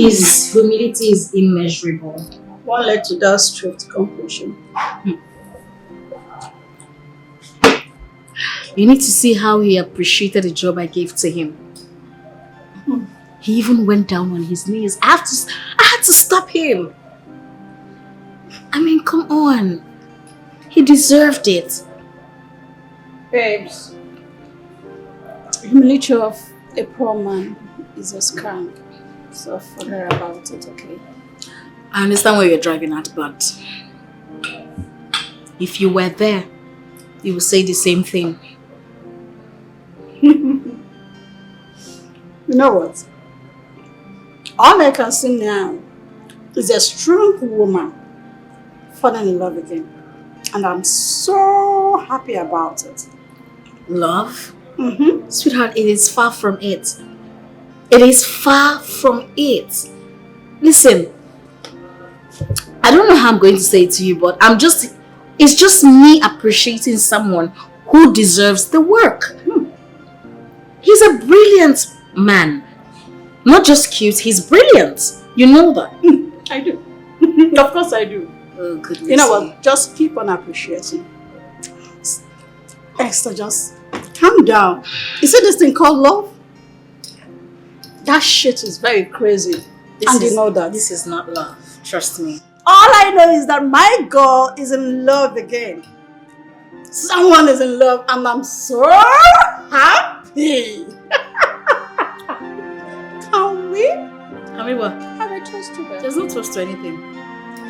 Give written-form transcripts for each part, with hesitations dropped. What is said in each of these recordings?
His humility is immeasurable. One led to that strict conclusion. You need to see how he appreciated the job I gave to him. He even went down on his knees. I had to stop him. I mean, come on. He deserved it. Babes, humility of a poor man is a scam. So forget about it, okay? I understand where you're driving at, but if you were there, you would say the same thing. You know what? All I can see now is a strong woman falling in love again. And I'm so happy about it. Love? Sweetheart, it is far from it. It is far from it. Listen, I don't know how I'm going to say it to you, but it's just me appreciating someone who deserves the work. He's a brilliant man. Not just cute, he's brilliant. You know that. I do. Of course I do. Oh, goodness. You know what? Just keep on appreciating. Esther, just calm down. You see this thing called love? That shit is very crazy. You know that. This is not love. Trust me. All I know is that my girl is in love again. Someone is in love and I'm so happy. Can we? Can we what? Have a toast to her. There's no toast to anything.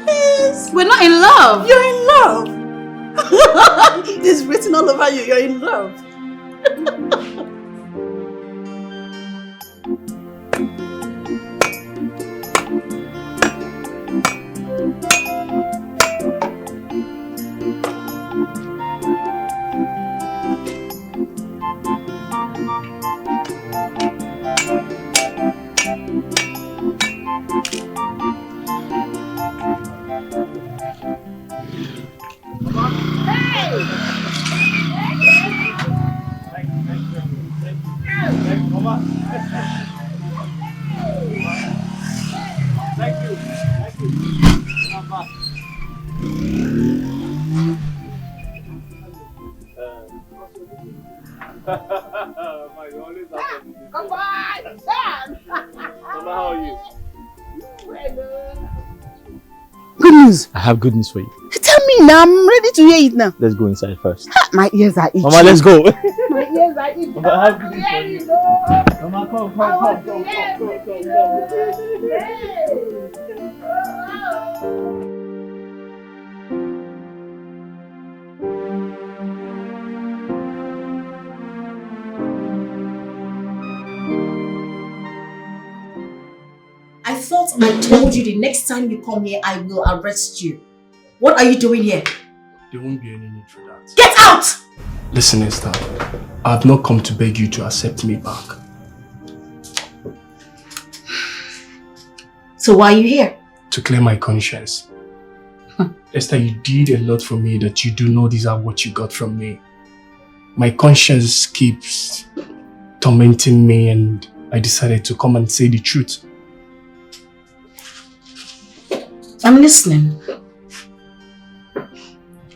Please. We're not in love. You're in love. It's written all over you. You're in love. Good news. I have good news for you. Tell me now, I'm ready to hear it now. Let's go inside first. My ears are itching. Mama, let's go. My ears are itching. Mama, I have good news for you. Mama, come. I thought I told you the next time you come here, I will arrest you. What are you doing here? There won't be any need for that. Get out! Listen, Esther. I have not come to beg you to accept me back. So why are you here? To clear my conscience. Esther, you did a lot for me that you do not deserve what you got from me. My conscience keeps tormenting me and I decided to come and say the truth. I'm listening.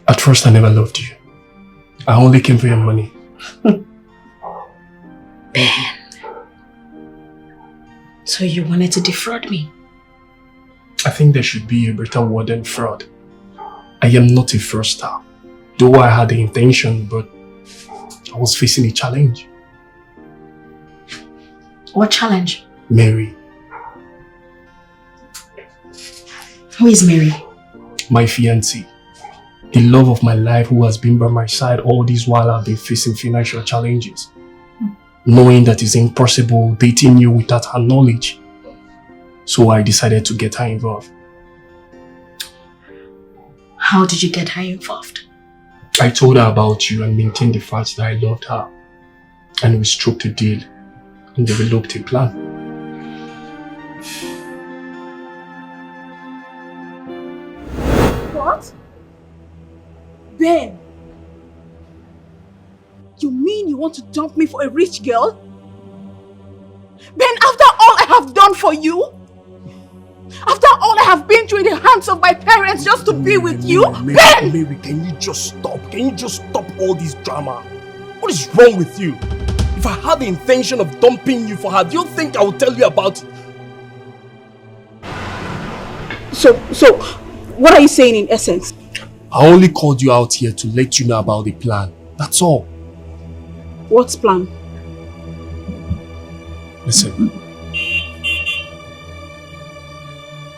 At first, I never loved you. I only came for your money. Ben. So you wanted to defraud me? I think there should be a better word than fraud. I am not a fraudster. Though I had the intention, but I was facing a challenge. What challenge? Mary. Who is Mary? My fiancée. The love of my life who has been by my side all this while I've been facing financial challenges. Knowing that it's impossible dating you without her knowledge. So I decided to get her involved. How did you get her involved? I told her about you and maintained the fact that I loved her. And we struck a deal and developed a plan. What? Ben, you mean you want to dump me for a rich girl? Ben, after all I have done for you? After all I have been through in the hands of my parents just to be with you? Ben! Mary, can you just stop? Can you just stop all this drama? What is wrong with you? If I had the intention of dumping you for her, do you think I would tell you about it? So, what are you saying in essence? I only called you out here to let you know about the plan. That's all. What plan? Listen.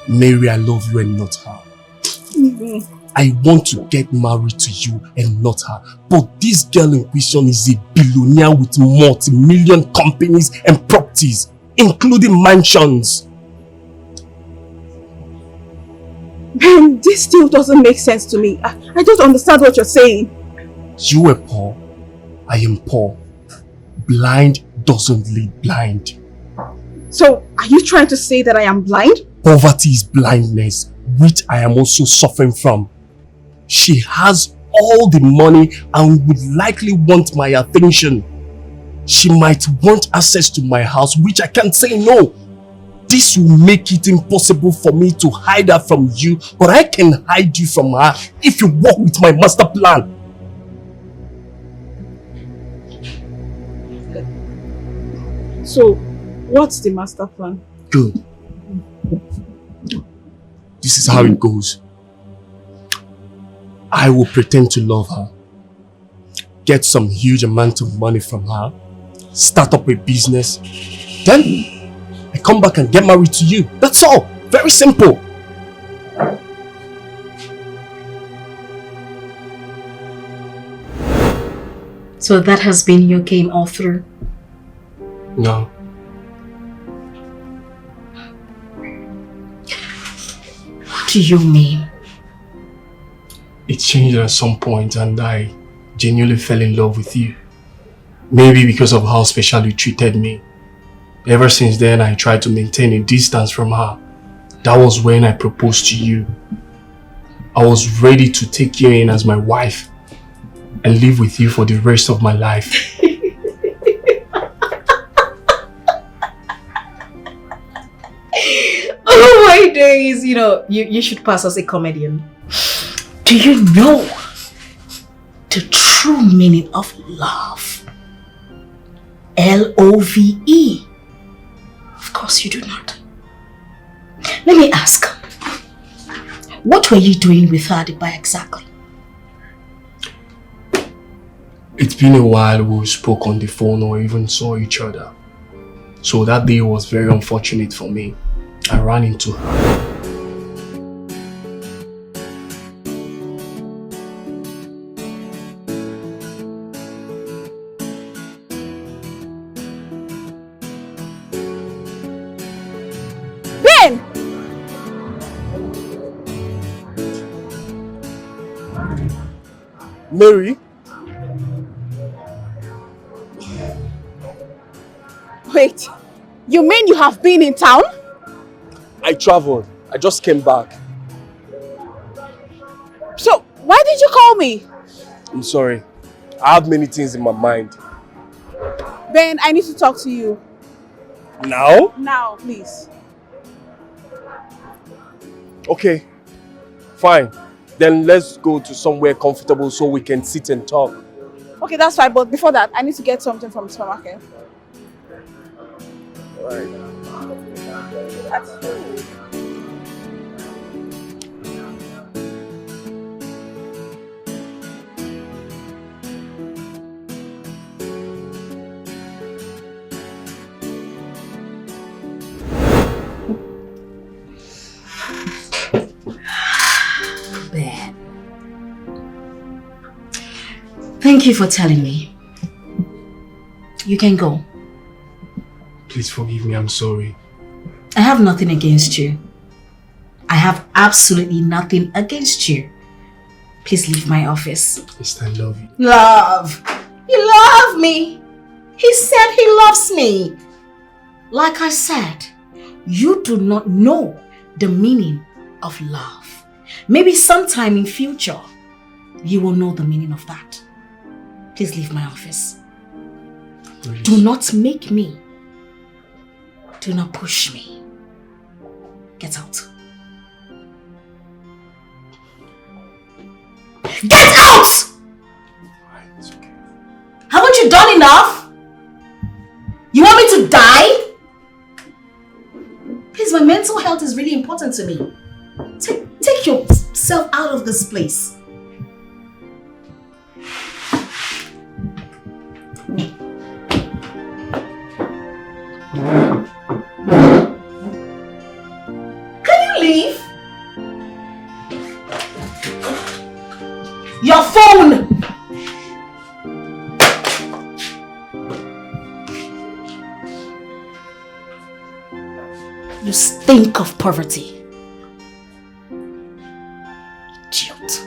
Mary, I love you and not her. I want to get married to you and not her. But this girl in question is a billionaire with multi-million companies and properties, including mansions. Ben, this still doesn't make sense to me. I don't understand what you're saying. You are poor. I am poor. Blind doesn't lead blind. So, are you trying to say that I am blind? Poverty is blindness, which I am also suffering from. She has all the money and would likely want my attention. She might want access to my house, which I can't say no. This will make it impossible for me to hide her from you, but I can hide you from her if you work with my master plan. So, what's the master plan? Good. This is how it goes. I will pretend to love her, get some huge amount of money from her, start up a business, then I come back and get married to you. That's all. Very simple. So that has been your game all through? No. What do you mean? It changed at some point and I genuinely fell in love with you. Maybe because of how special you treated me. Ever since then, I tried to maintain a distance from her. That was when I proposed to you. I was ready to take you in as my wife and live with you for the rest of my life. Oh my days, you should pass as a comedian. Do you know the true meaning of love? L-O-V-E. Of course you do not. Let me ask, what were you doing with her by exactly? It's been a while we spoke on the phone or even saw each other. So that day was very unfortunate for me. I ran into her. Ben! Mary? Wait, you mean you have been in town? I traveled. I just came back. So, why did you call me? I'm sorry. I have many things in my mind. Ben, I need to talk to you. Now? Now, please. Okay. Fine. Then let's go to somewhere comfortable so we can sit and talk. Okay, that's fine, but before that, I need to get something from the supermarket. Alright. That's true. Ben. Thank you for telling me. You can go. Please forgive me, I'm sorry. I have nothing against you. I have absolutely nothing against you. Please leave my office. Yes, I love you. Love. You love me. He said he loves me. Like I said, you do not know the meaning of love. Maybe sometime in future, you will know the meaning of that. Please leave my office. Please. Do not make me. Do not push me. Get out. Get out! It's okay. Haven't you done enough? You want me to die? Please, my mental health is really important to me. Take yourself out of this place. Can you leave? Your phone! You stink of poverty. Idiot.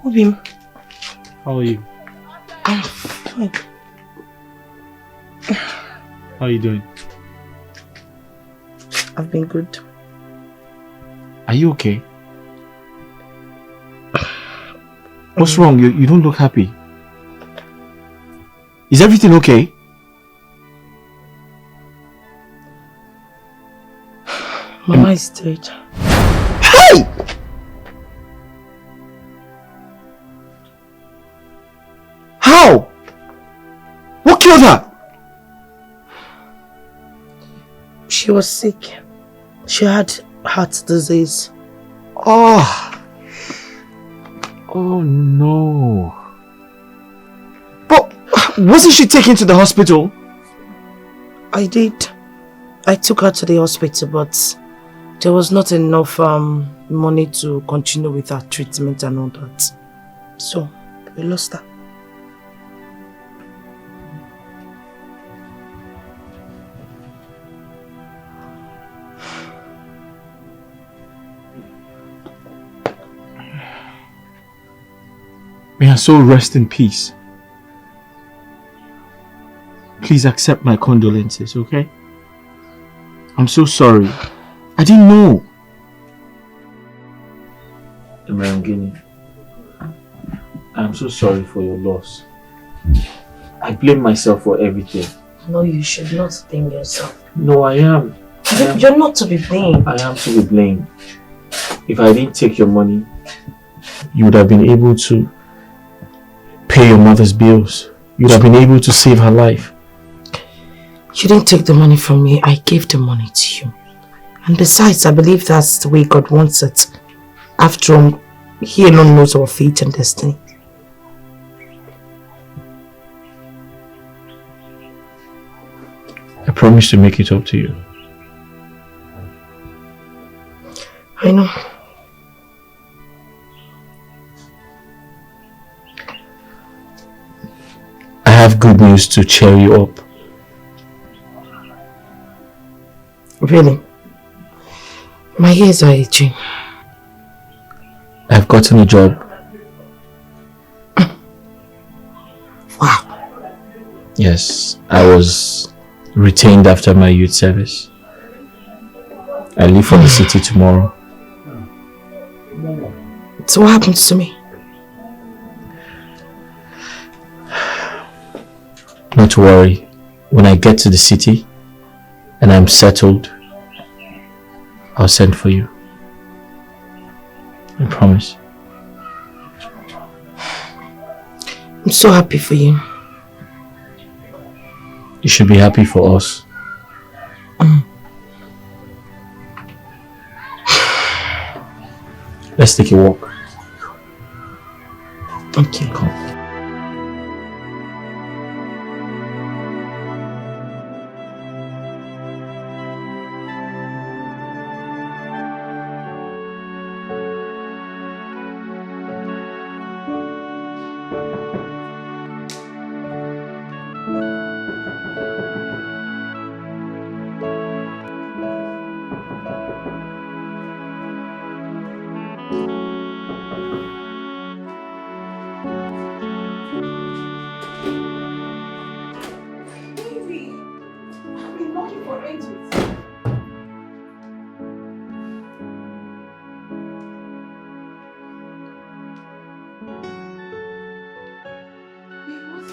Obim, How are you? I'm fine. How are you doing? I've been good. Are you okay? What's wrong? You don't look happy. Is everything okay? Mama is dead. Hey! How? What killed her? She was sick. She had heart disease. Oh. Oh no. But wasn't she taken to the hospital? I did. I took her to the hospital, but there was not enough money to continue with her treatment and all that. So, we lost her. May her soul rest in peace. Please accept my condolences, okay? I'm so sorry. I didn't know. Emerangini, I'm so sorry for your loss. I blame myself for everything. No, you should not blame yourself. No, I am. You're not to be blamed. I am to be blamed. If I didn't take your money, you would have been able to pay your mother's bills. You'd have been able to save her life. You didn't take the money from me. I gave the money to you. And besides, I believe that's the way God wants it. After all, He alone knows our fate and destiny. I promise to make it up to you. I know. I have good news to cheer you up. Really? My ears are itching. I've gotten a job. Wow. Yes, I was retained after my youth service. I leave for the city tomorrow. So what happens to me? Not to worry. When I get to the city and I'm settled, I'll send for you. I promise. I'm so happy for you. You should be happy for us. Let's take a walk. Okay. Come.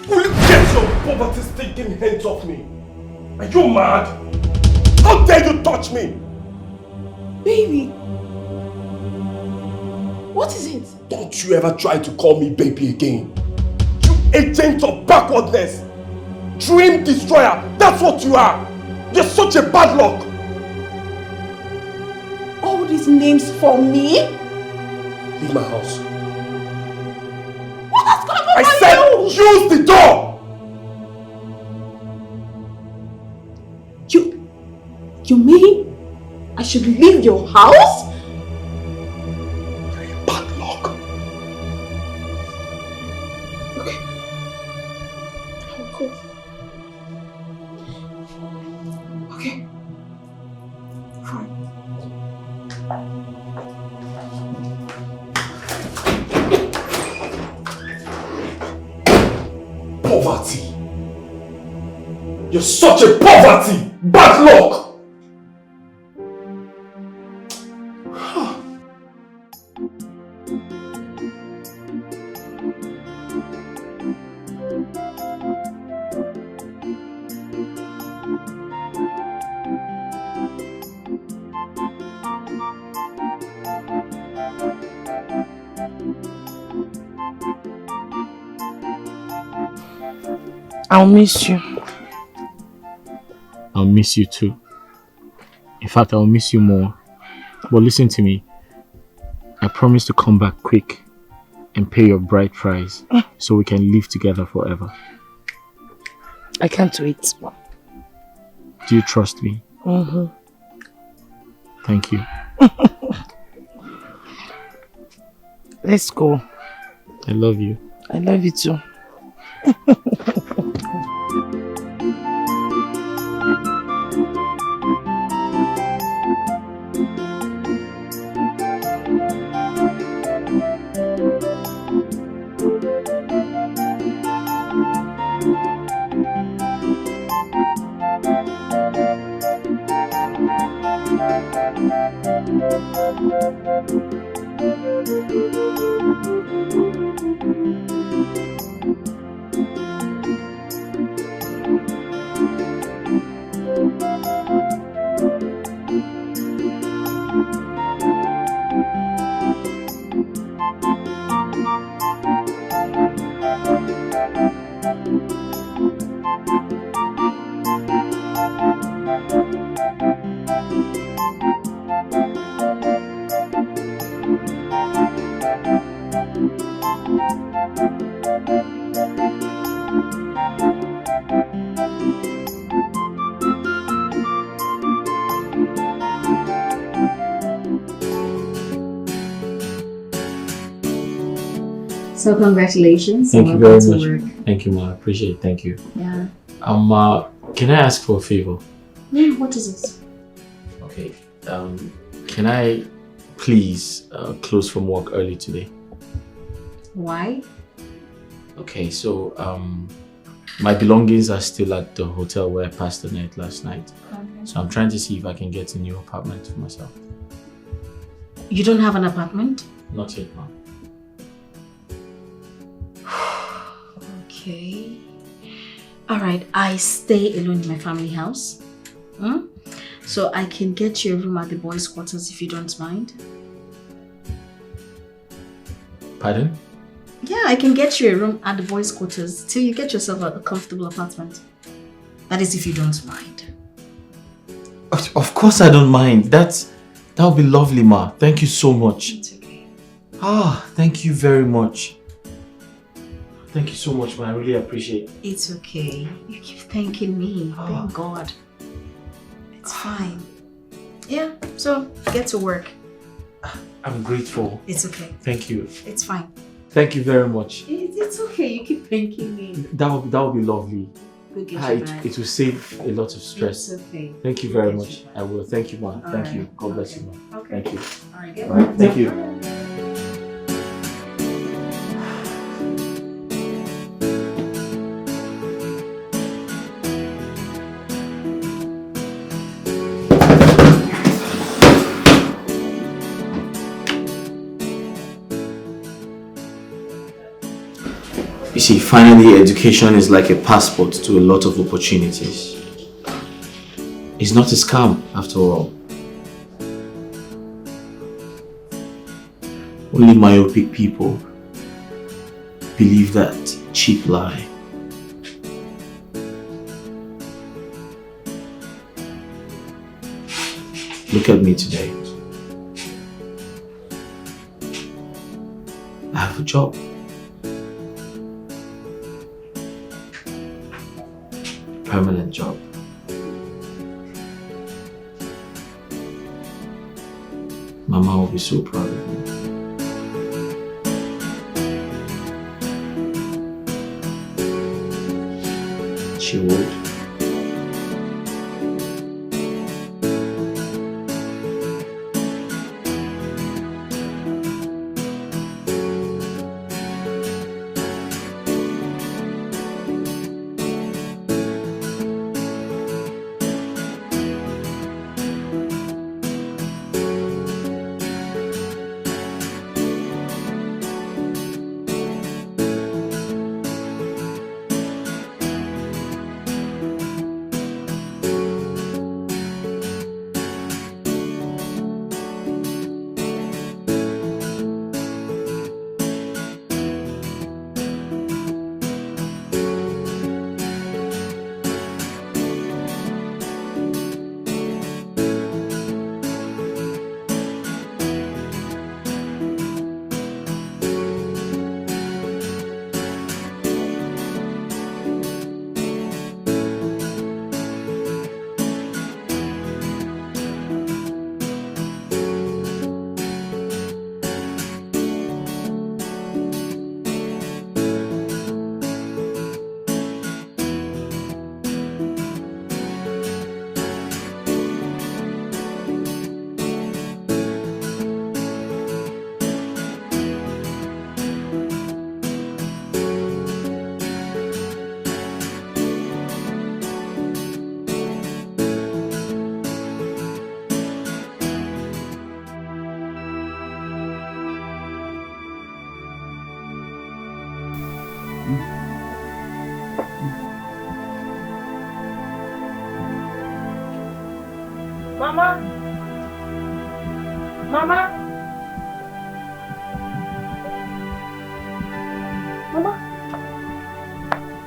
Will you get your poverty-stinking hands off me? Are you mad? How dare you touch me? Baby. What is it? Don't you ever try to call me baby again. You agent of backwardness. Dream destroyer. That's what you are. You're such a bad luck. All these names for me? Leave my house. What has gone on? I said use the door! You mean I should leave your house? You're a bad luck. Okay. I'll go. Okay. Fine. Poverty. You're such a poverty! Bad luck! I'll miss you. I'll miss you too. In fact, I'll miss you more. But listen to me. I promise to come back quick and pay your bride price so we can live together forever. I can't wait. Do you trust me? Mm-hmm. Thank you. Let's go. I love you. I love you too. So congratulations. Thank you very Welcome much. to work. Thank you, Ma. I appreciate it. Thank you. Yeah. Can I ask for a favor? Yeah, what is it? Okay. Can I please close from work early today? Why? Okay, so my belongings are still at the hotel where I passed the night last night. Okay. So I'm trying to see if I can get a new apartment for myself. You don't have an apartment? Not yet, Ma. Okay. Alright, I stay alone in my family house. So I can get you a room at the boys' quarters if you don't mind. Pardon? Yeah, I can get you a room at the boys' quarters till you get yourself a comfortable apartment. That is if you don't mind. Of course I don't mind. That would be lovely, Ma. Thank you so much. It's okay. Thank you very much. Thank you so much, Ma. I really appreciate it. It's okay. You keep thanking me. Thank God. It's fine. Yeah, so get to work. I'm grateful. It's okay. Thank you. It's fine. Thank you very much. It's okay. You keep thanking me. That would be lovely. We'll get you It back. will save a lot of stress. It's okay. Thank you very We'll much. get you back. I will. Thank you, Ma. Thank Alright. you. God bless you, Ma. Okay. Thank you. Alright, get Alright. back. Thank you. You see, finally, education is like a passport to a lot of opportunities. It's not a scam, after all. Only myopic people believe that cheap lie. Look at me today. I have a job. Permanent job. Mama will be so proud of me. She would. Mama? Mama? Mama?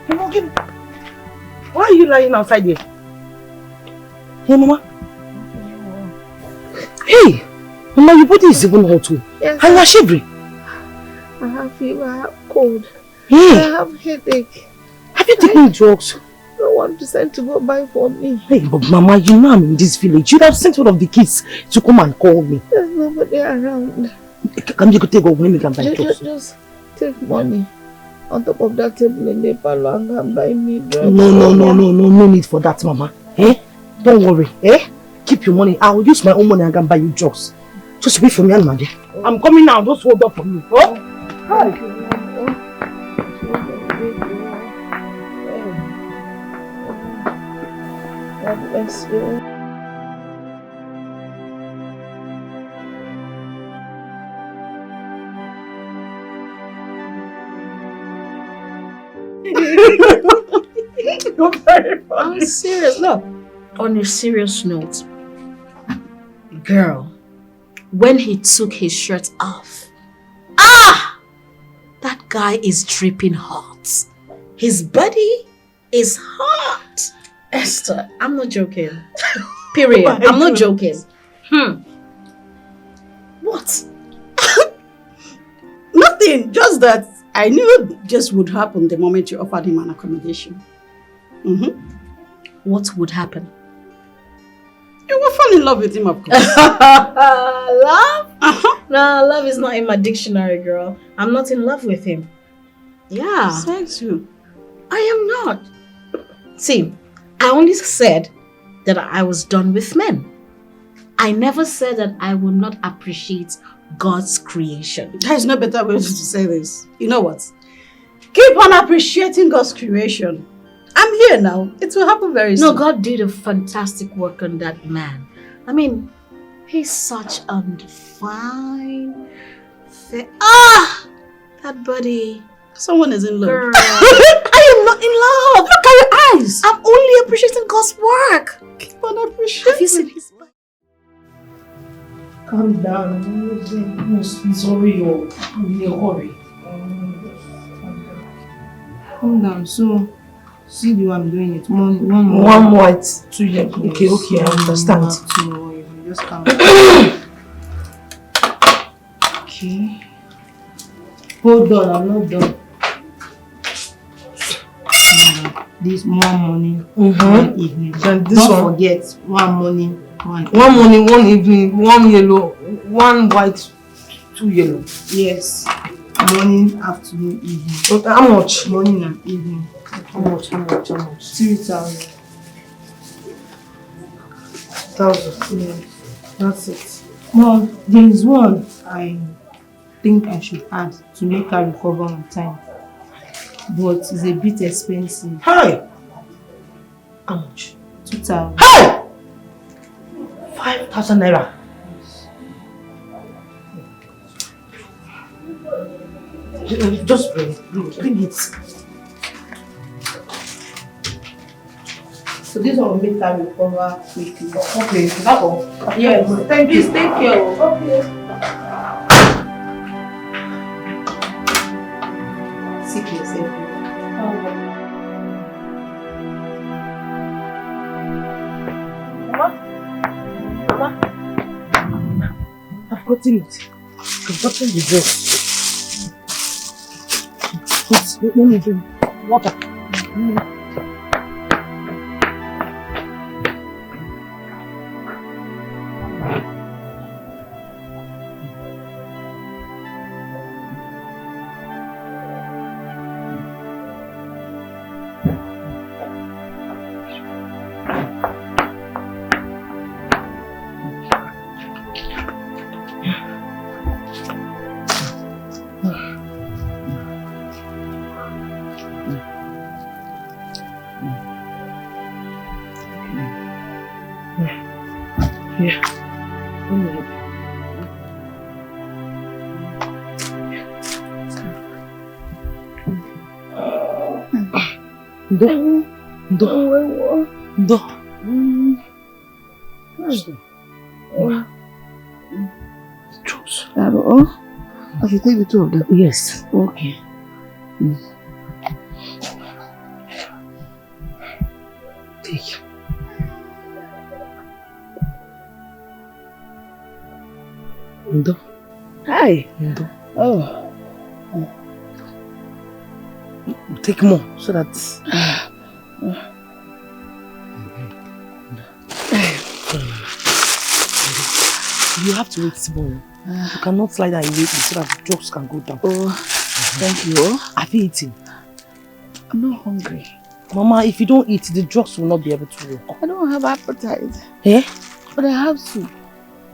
Hey, Morgan. Why are you lying outside here? Hey, Mama? Hey! Mama, your body is even hot too. Yes. And you're shivering. I have fever, I have cold. Hey! I have headache. Have you taken drugs? No one to send to go buy for me. Hey, but Mama, you know I'm in this village. You'd have sent one of the kids to come and call me. There's nobody around. Can you go take when we can buy drugs? Just take money on top of that table in the parlor and come buy me drugs. No need for that, Mama. Eh? Don't worry. Eh? Keep your money. I will use my own money and can buy you drugs. Just wait for me and Mama. I'm coming now. Just hold up for me. Oh? Hi. God bless you. You're very funny. I'm serious. Look, on a serious note, girl, when he took his shirt off, that guy is dripping hot. His body is hot. Esther, I'm not joking. Period. I'm not joking. What? Nothing, just that I knew it just would happen the moment you offered him an accommodation. What would happen? You will fall in love with him, of course. Love? No, love is not in my dictionary, girl. I'm not in love with him. Yeah. Thanks you. I am not. See, I only said that I was done with men. I never said that I will not appreciate God's creation. There is no better way to say this. You know what? Keep on appreciating God's creation. I'm here now. It will happen very soon. No, God did a fantastic work on that man. I mean, he's such a fine, that body. Someone is in love. Girl. I am not in love. Look at your eyes. I'm only appreciating God's work. Keep on appreciating. Have you seen his back? Calm down. Please hurry up. I'm in a hurry. Calm down. So, see the way I'm doing it. One white, 2 yellow. Okay, I understand. Just calm down. Okay. Hold on, I'm not done. This one morning, one evening. And this Don't one? forget, one morning, one morning, one evening, 1 yellow, 1 white, 2 yellow. Yes. Morning, afternoon, evening. Okay, how much? Morning and evening. How much? 3,000. 1,000. Yes. That's it. Well, there is one I think I should add to make her recover on time. But it's a bit expensive. Hi! How much? 2,000. Hey! 5,000 naira. Just bring it. So this one will make her recover quickly. Okay, is that all? Yes. Thank you. Please take care. Okay. Sick yourself. I've gotten it. I've gotten the dress. Let me drink water. I should take the two of them. Yes. Okay. Take. Ndo. Hi. Ndo. Oh. Take more so that. You have to wait tomorrow. You cannot lie down and wait so that the drugs can go down. Oh, thank you. Have you eaten? I'm not hungry. Mama, if you don't eat, the drugs will not be able to work. I don't have appetite. Eh? But I have soup.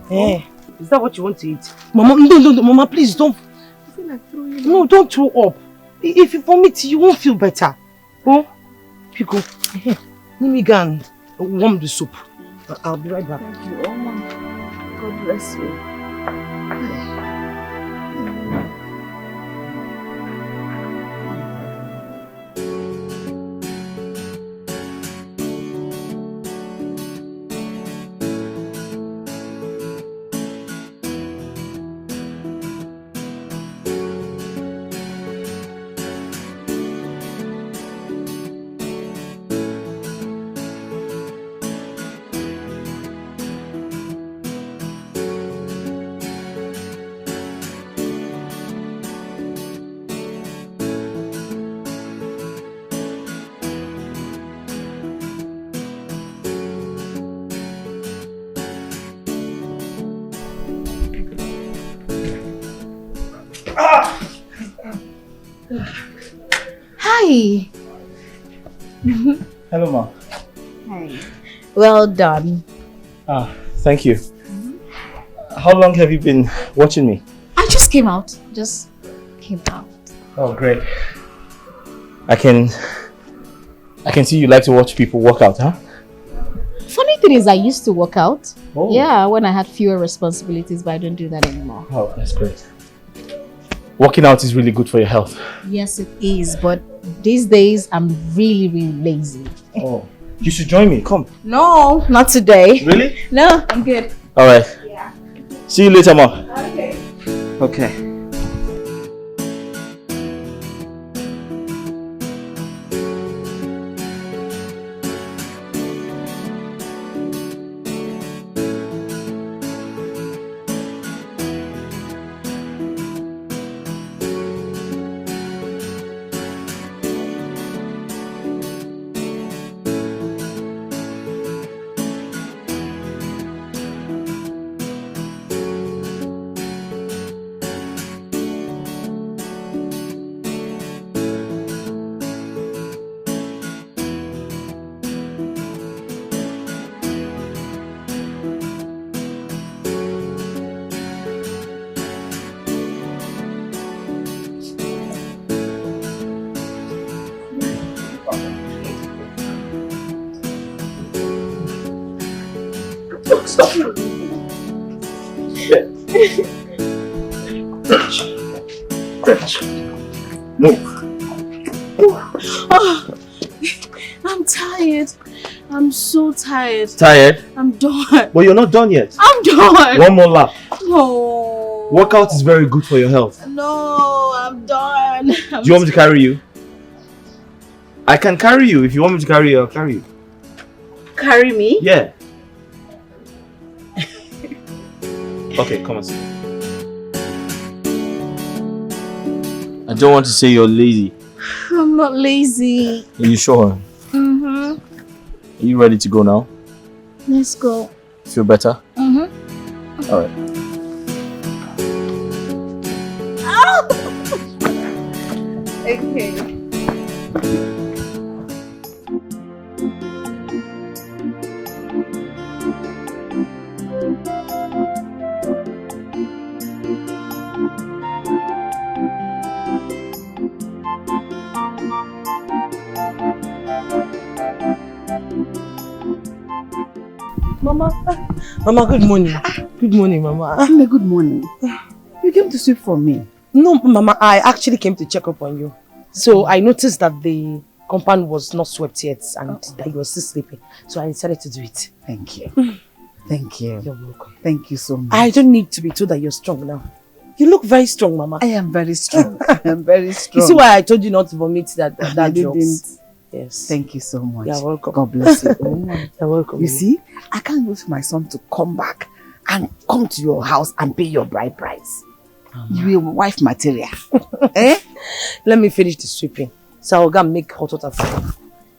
Eh? Is that what you want to eat? Mama, no, Mama, please don't. I feel like throwing up. No, don't throw up. If you vomit, you won't feel better. Oh? Pico, let me go and warm the soup. I'll be right back. Thank you, Oma. God bless you. Hi. Hello, Ma. Hi. Well done. Thank you. How long have you been watching me? I just came out. Oh, great. I can see you like to watch people work out, huh? Funny thing is, I used to work out. Oh. Yeah, when I had fewer responsibilities, but I don't do that anymore. Oh, that's great. Working out is really good for your health. Yes, it is, but these days I'm really, really lazy. Oh, you should join me. Come. No, not today. Really? No, I'm good. All right. Yeah. See you later, Ma. Okay. Okay. Oh, I'm tired. I'm so tired. Tired? I'm done. But you're not done yet. I'm done. One more lap. No. Workout is very good for your health. No, I'm done. Do you want me to carry you? I can carry you. If you want me to carry you, I'll carry you. Carry me? Yeah. Okay, come on. Sit. I don't want to say you're lazy. I'm not lazy. Are you sure? Mm-hmm. Are you ready to go now? Let's go. Feel better? Mm-hmm. Alright. Okay. Mama, good morning. Good morning, Mama. Mama, good morning. You came to sweep for me. No, Mama, I actually came to check up on you. So I noticed that the compound was not swept yet and that you were still sleeping. So I decided to do it. Thank you. Thank you. You're welcome. Thank you so much. I don't need to be told that you're strong now. You look very strong, Mama. I am very strong. I am very strong. You see why I told you not to vomit that I drugs? didn't. Yes. Thank you so much. You're welcome. God bless you. You're welcome. You see, I can't wait for my son to come back and come to your house and pay your bride price. You will wife material. Eh? Let me finish the sweeping. So I'll go and make hot water for you.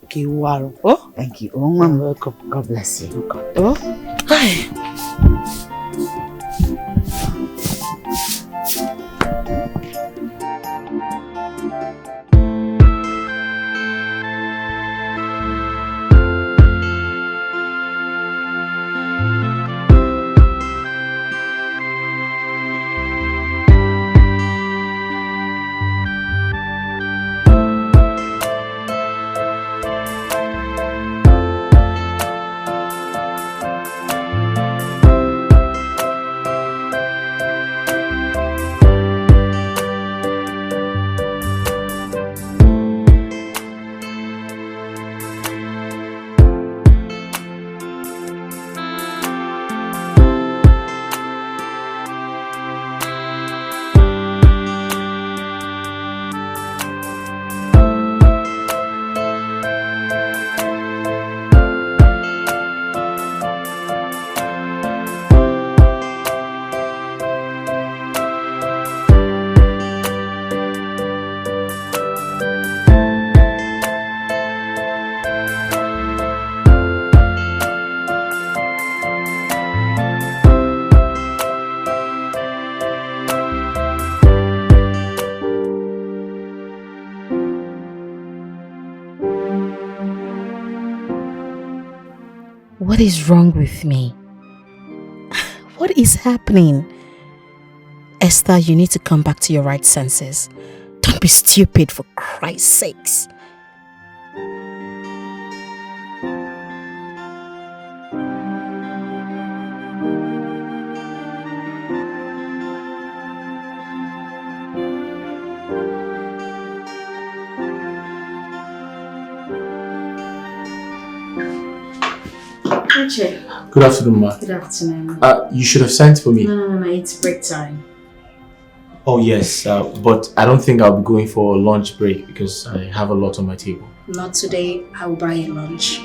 Okay, wow. Oh? Thank you. You're welcome. God bless you. Oh? Hi. What is wrong with me? What is happening? Esther, you need to come back to your right senses. Don't be stupid, for Christ's sakes. Uche. Good afternoon, ma. Good afternoon. You should have sent for me. No, it's break time. Oh yes, but I don't think I'll be going for a lunch break because I have a lot on my table. Not today. I'll buy you lunch.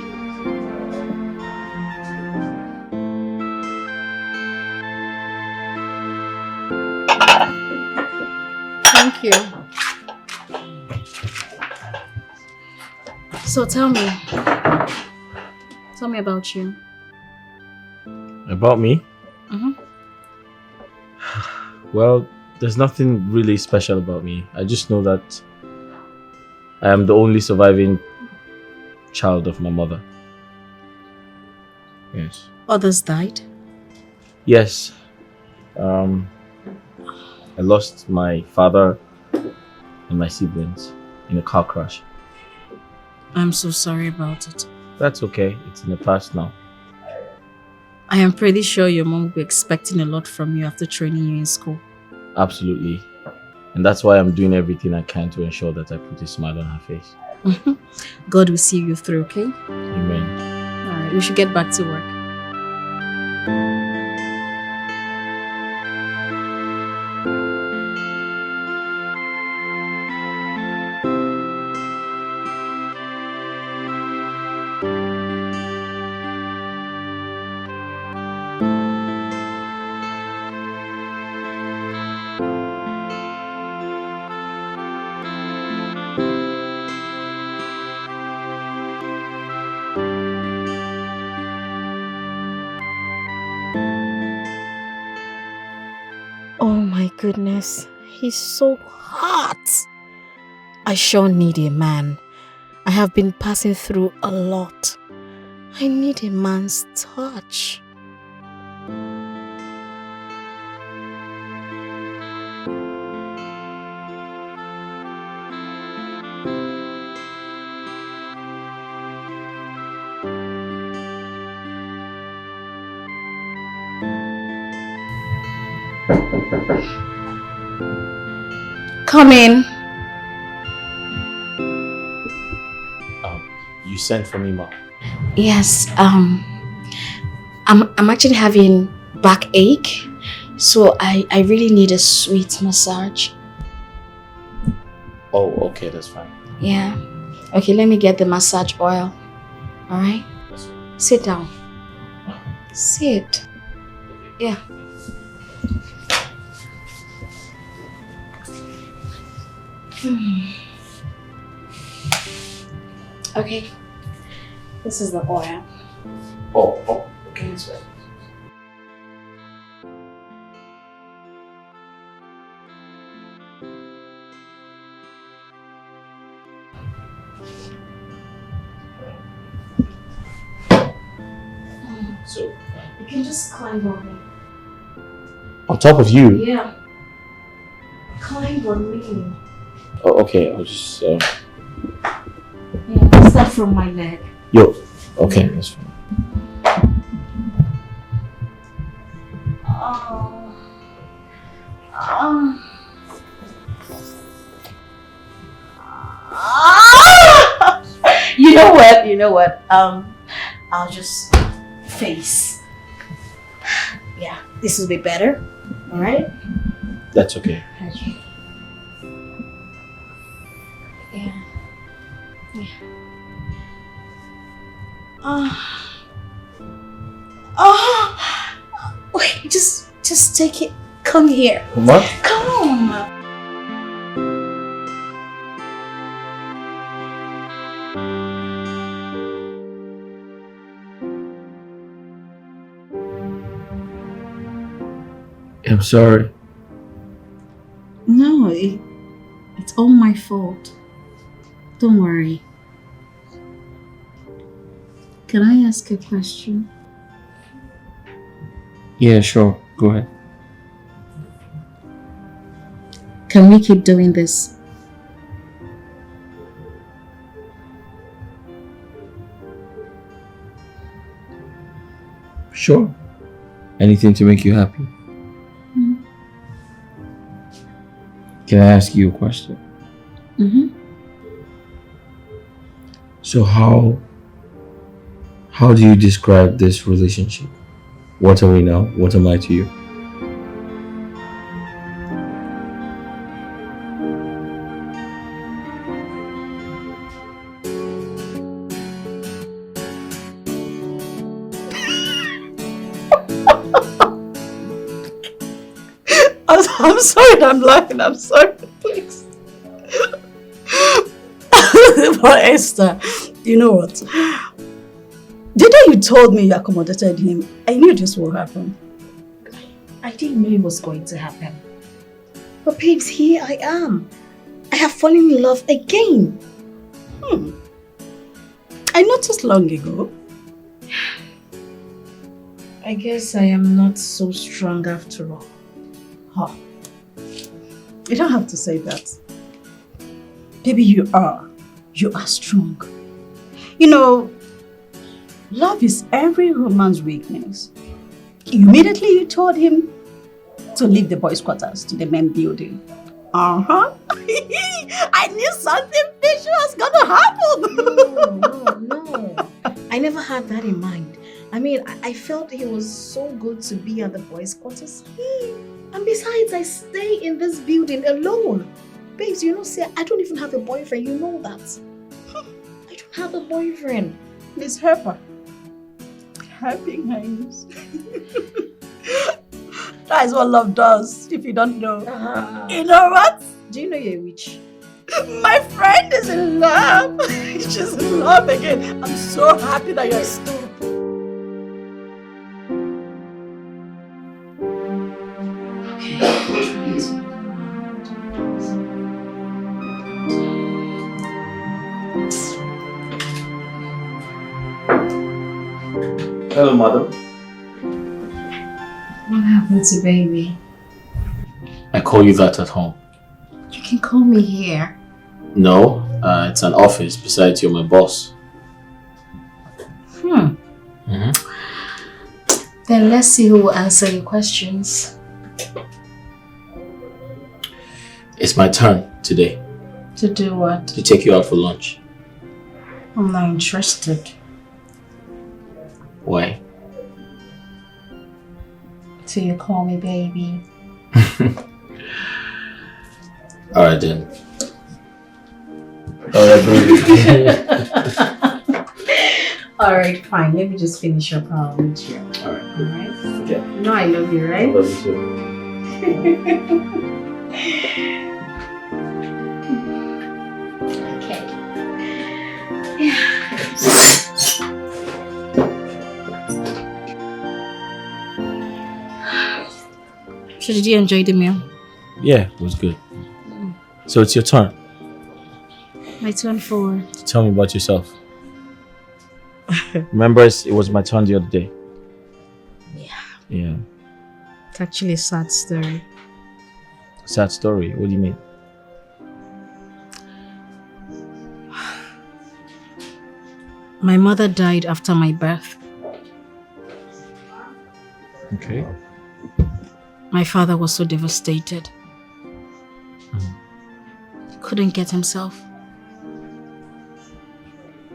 Thank you. So tell me about you. About me? Mm-hmm. Well, there's nothing really special about me. I just know that I am the only surviving child of my mother. Yes. Others died? Yes. I lost my father and my siblings in a car crash. I'm so sorry about it. That's okay. It's in the past now. I am pretty sure your mom will be expecting a lot from you after training you in school. Absolutely. And that's why I'm doing everything I can to ensure that I put a smile on her face. God will see you through, okay? Amen. Alright, we should get back to work. Oh my goodness, he's so hot. I sure need a man. I have been passing through a lot. I need a man's touch. Come in. You sent for me, Ma. Yes, I'm actually having backache, so I really need a sweet massage. Oh, okay, that's fine. Yeah. Okay, let me get the massage oil. All right? Sit down. Sit. Yeah. Okay. This is the oil. Oh, okay, that's right. So, You can just climb on me. on top of you? Yeah. Climb on me. Oh, okay, I'll just... Yeah, start from my leg. Yo, okay, that's fine. You know what? I'll just face. Yeah, this will be better. All right? That's okay. Okay. Yeah. Wait, just take it. Come here. What? Come. I'm sorry. No, it's all my fault. Don't worry. Can I ask a question? Yeah, sure. Go ahead. Can we keep doing this? Sure. Anything to make you happy. Can I ask you a question? Mm-hmm. So how How do you describe this relationship? What are we now? What am I to you? I'm sorry that I'm laughing. I'm sorry. Please. But Esther, you know what? The day you told me you accommodated him, I knew this would happen. I didn't know it was going to happen. But babes, here I am. I have fallen in love again. I noticed long ago. I guess I am not so strong after all. Huh. You don't have to say that. Baby, you are. You are strong. You know, love is every woman's weakness. Immediately you told him to leave the boys' quarters to the men building. I knew something fishy was gonna happen. No. I never had that in mind. I mean, I felt he was so good to be at the boys' quarters. And besides, I stay in this building alone. Babes, you know, say I don't even have a boyfriend. You know that. I don't have a boyfriend. Miss Harper. Helping hands. That is what love does, if you don't know. You know what? Do you know you're a witch? My friend is in love. She's in love again. I'm so happy that you're still. Hello, madam. What happened to baby? I call you that at home. You can call me here. No, it's an office. Besides, you're my boss. Then let's see who will answer your questions. It's my turn today. To do what? To take you out for lunch. I'm not interested. Why? Till you call me baby. Alright then. Alright, baby. Alright, fine. Let me just finish up with you. Alright. Okay. You know I love you, right? I love you too. Okay. Yeah. So did you enjoy the meal? Yeah, it was good. So it's your turn. My turn for... Tell me about yourself. Remember, it was my turn the other day. Yeah. It's actually a sad story. Sad story? What do you mean? My mother died after my birth. Okay. My father was so devastated. He couldn't get himself.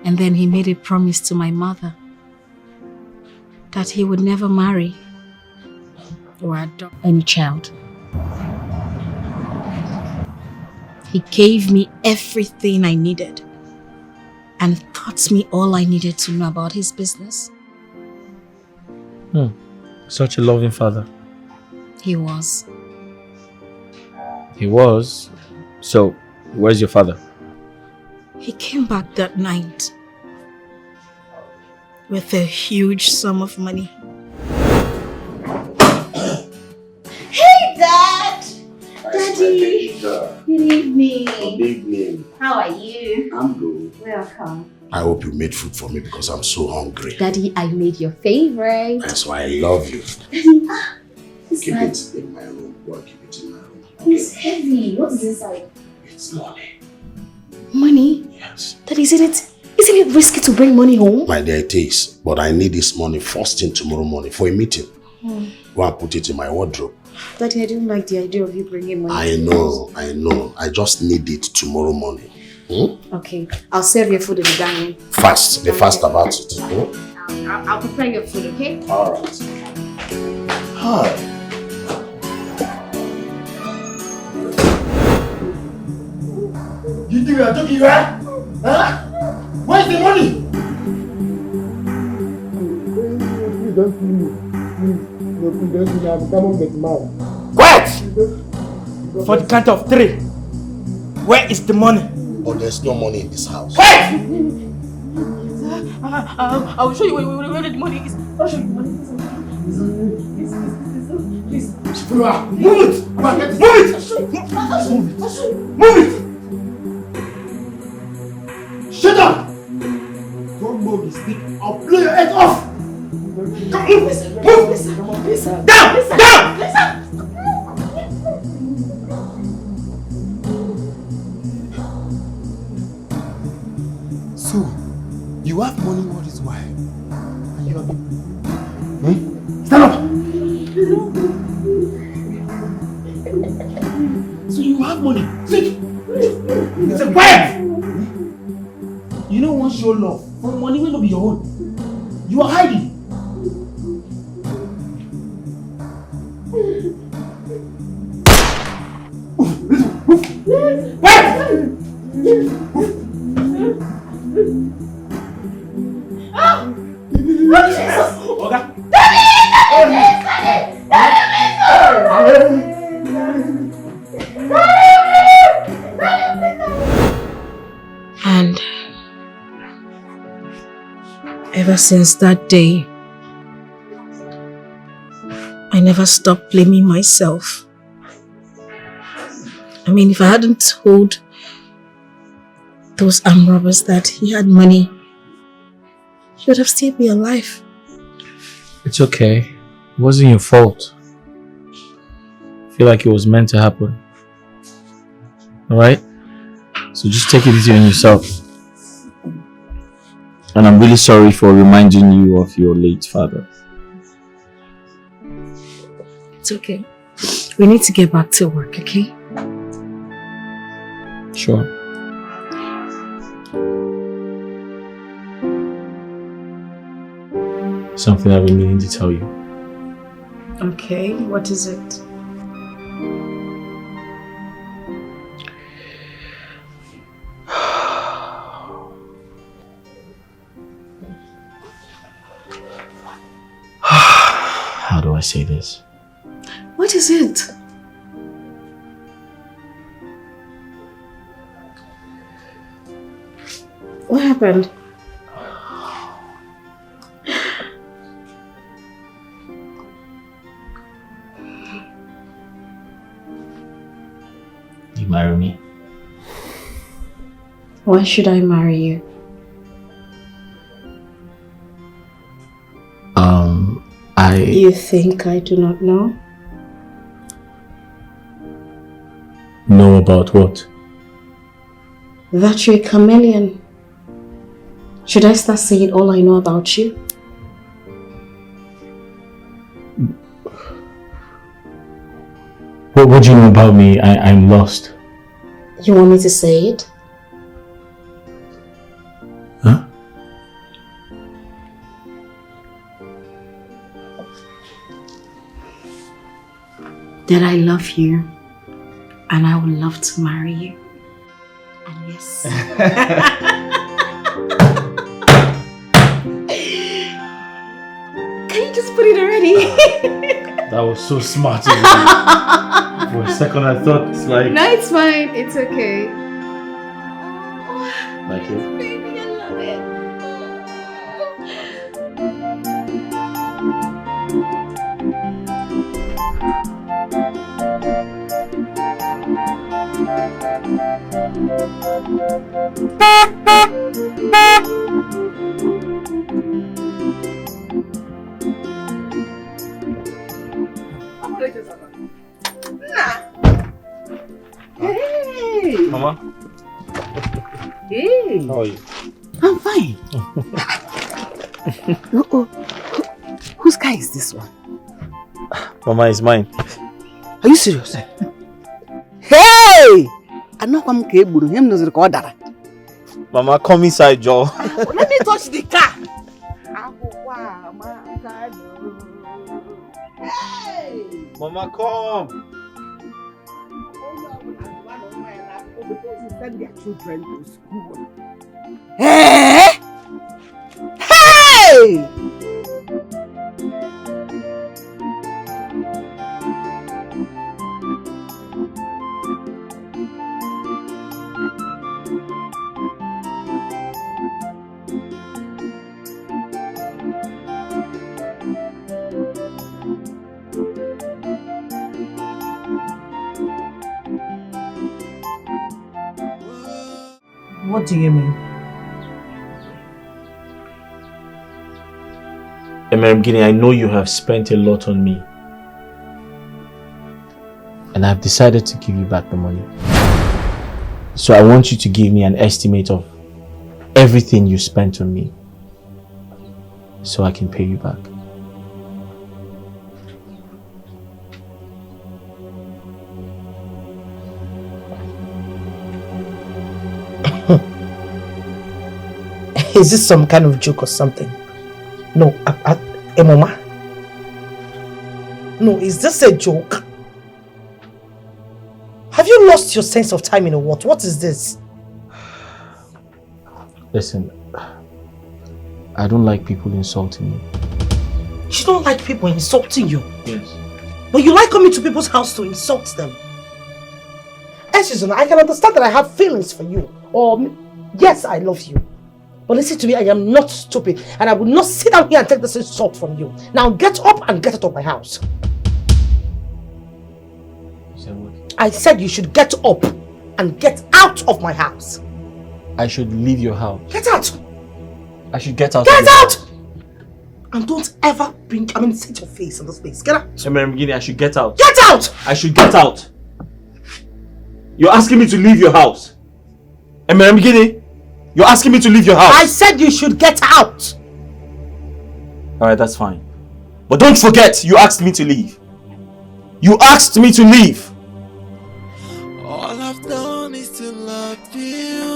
And then he made a promise to my mother that he would never marry or adopt any child. He gave me everything I needed and taught me all I needed to know about his business. Such a loving father. He was. He was? So, where's your father? He came back that night with a huge sum of money. Hey, Dad! Daddy! Good evening. Good evening. How are you? I'm good. Welcome. I hope you made food for me because I'm so hungry. Daddy, I made your favorite. That's why I love you. Keep Dad. it in my room. Go and keep it in my room. It's heavy. What's inside? It's money. Money? Yes. That isn't it risky to bring money home? My dear, it is. But I need this money first thing tomorrow morning for a meeting. Go and put it in my wardrobe. Daddy, I don't like the idea of you bringing money. I know. I just need it tomorrow morning. Okay, I'll serve your food in the dining room. Fast. Be fast about it. I'll prepare your food, okay? Alright. Hi. You think we are joking, right? Huh? Where's the money? Please don't kill me. Please don't kill me. I'm coming with mouth. Quiet! For the count of 3. Where is the money? Oh, there's no money in this house. Quiet! I will show you where the money is. I'll show you the money. Please. Move it! Move it! Move it! Shut up! Don't move this thing. I'll blow your head off! Come move! Move! Down! Down! So, you have money all this while, and you have been... Stand up! So you have money. Sit! Say quiet! You don't want show love for money will not be your own. You are hiding. And ever since that day, I never stopped blaming myself. I mean, if I hadn't told those armed robbers that he had money, he would have still been alive. It's okay. It wasn't your fault. I feel like it was meant to happen. Alright? So just take it easy on yourself. And I'm really sorry for reminding you of your late father. It's okay. We need to get back to work, okay? Sure. Something I've been meaning to tell you. Okay, what is it? How do I say this? What is it? What happened? You marry me? Why should I marry you? You think I do not know? Know about what? That you're a chameleon. Should I start saying all I know about you? What do you know about me? I'm lost. You want me to say it? Huh? That I love you and I would love to marry you. And yes. Can you just put it already? That was so smart of you. For a second I thought it's like... No, it's fine. It's okay. Like it? Baby, I love it. Hey! Mama? Hey! How are you? I'm fine. Whose car is this one? Mama, it's mine. Are you serious? Hey! I know I'm capable. Him knows the Mama, come inside, Joe. Let me touch the car. Hey! Mama, come. Send their children to school. Hey! Hey! What do you mean? Guinea, I know you have spent a lot on me. And I've decided to give you back the money. So I want you to give me an estimate of everything you spent on me. So I can pay you back. Is this some kind of joke or something? No, Mama. No, is this a joke? Have you lost your sense of timing or what? What is this? Listen, I don't like people insulting me. You don't like people insulting you? Yes. But you like coming to people's house to insult them? Susan, I can understand that I have feelings for you. Or, yes, I love you. But listen to me, I am not stupid. And I will not sit down here and take this insult from you. Now get up and get out of my house. You said what? I said you should get up and get out of my house. I should leave your house. Get out! I should get out. Get out! And don't ever set your face in this place. Get out. Guinea, I should get out. Get out! I should get out. You're asking me to leave your house. Guinea, you're asking me to leave your house. I said you should get out. Alright, that's fine. But don't forget, you asked me to leave. You asked me to leave. All I've done is to love you.